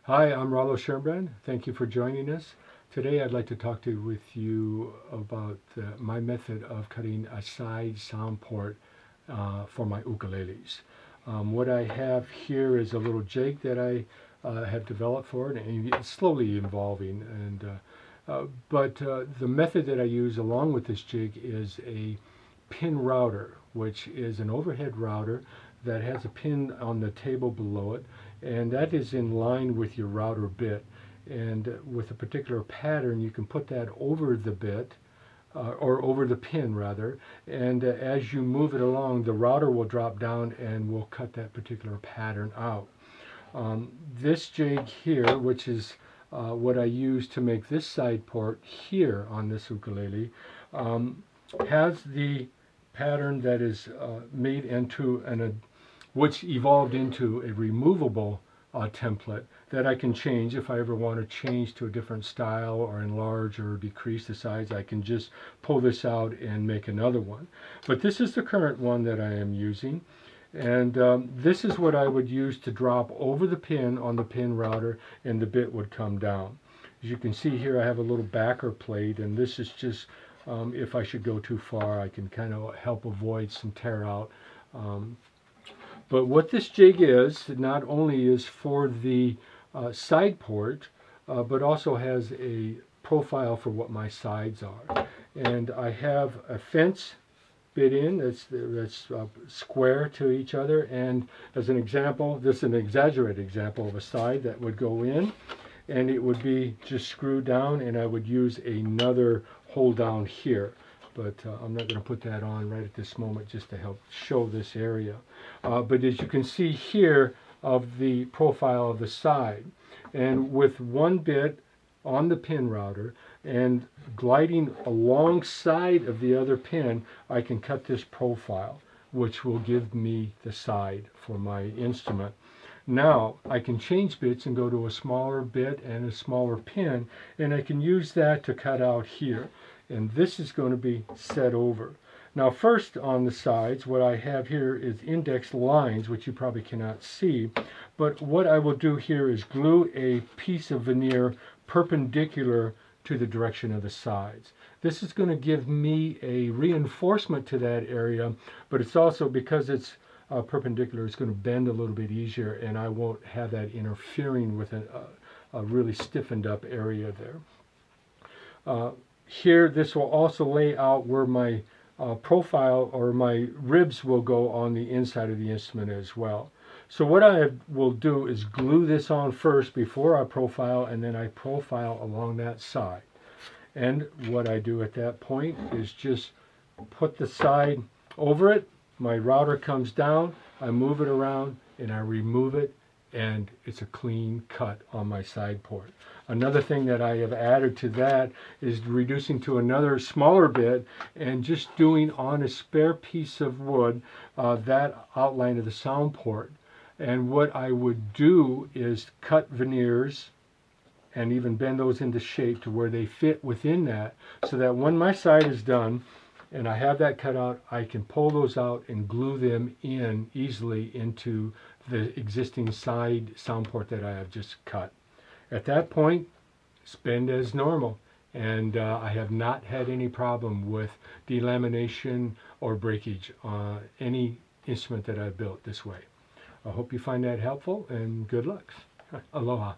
Hi, I'm Scheurenbrand. Thank you for joining us. Today I'd like to talk with you about my method of cutting a side sound port for my ukuleles. What I have here is a little jig that I have developed for it, and it's slowly evolving. But the method that I use along with this jig is a pin router, which is an overhead router that has a pin on the table below it, and that is in line with your router bit. And with a particular pattern, you can put that over the bit, or over the pin rather, and as you move it along, the router will drop down and will cut that particular pattern out. This jig here, which is what I use to make this side port here on this ukulele, has the pattern that is made into which evolved into a removable template that I can change. If I ever want to change to a different style or enlarge or decrease the size, I can just pull this out and make another one. But this is the current one that I am using, and this is what I would use to drop over the pin on the pin router, and the bit would come down. As you can see here, I have a little backer plate, and this is just if I should go too far, I can kind of help avoid some tear out. But what this jig is, not only is for the side port, but also has a profile for what my sides are. And I have a fence bit in that's square to each other, and as an example, this is an exaggerated example of a side that would go in, and it would be just screwed down, and I would use another hole down here. But I'm not going to put that on right at this moment, just to help show this area. But as you can see here of the profile of the side, and with one bit on the pin router and gliding alongside of the other pin, I can cut this profile, which will give me the side for my instrument. Now I can change bits and go to a smaller bit and a smaller pin, and I can use that to cut out here. And this is going to be set over. Now first, on the sides, what I have here is index lines, which you probably cannot see, but what I will do here is glue a piece of veneer perpendicular to the direction of the sides. This is going to give me a reinforcement to that area, but it's also, because it's perpendicular, it's going to bend a little bit easier, and I won't have that interfering with a really stiffened up area there. Here, this will also lay out where my profile or my ribs will go on the inside of the instrument as well. So what I will do is glue this on first before I profile, and then I profile along that side. And what I do at that point is just put the side over it, my router comes down, I move it around, and I remove it, and it's a clean cut on my side port. Another thing that I have added to that is reducing to another smaller bit and just doing on a spare piece of wood that outline of the sound port. And what I would do is cut veneers and even bend those into shape to where they fit within that, so that when my side is done and I have that cut out, I can pull those out and glue them in easily into the existing side sound port that I have just cut. At that point, spend as normal, and I have not had any problem with delamination or breakage on any instrument that I've built this way. I hope you find that helpful, and good luck. Aloha.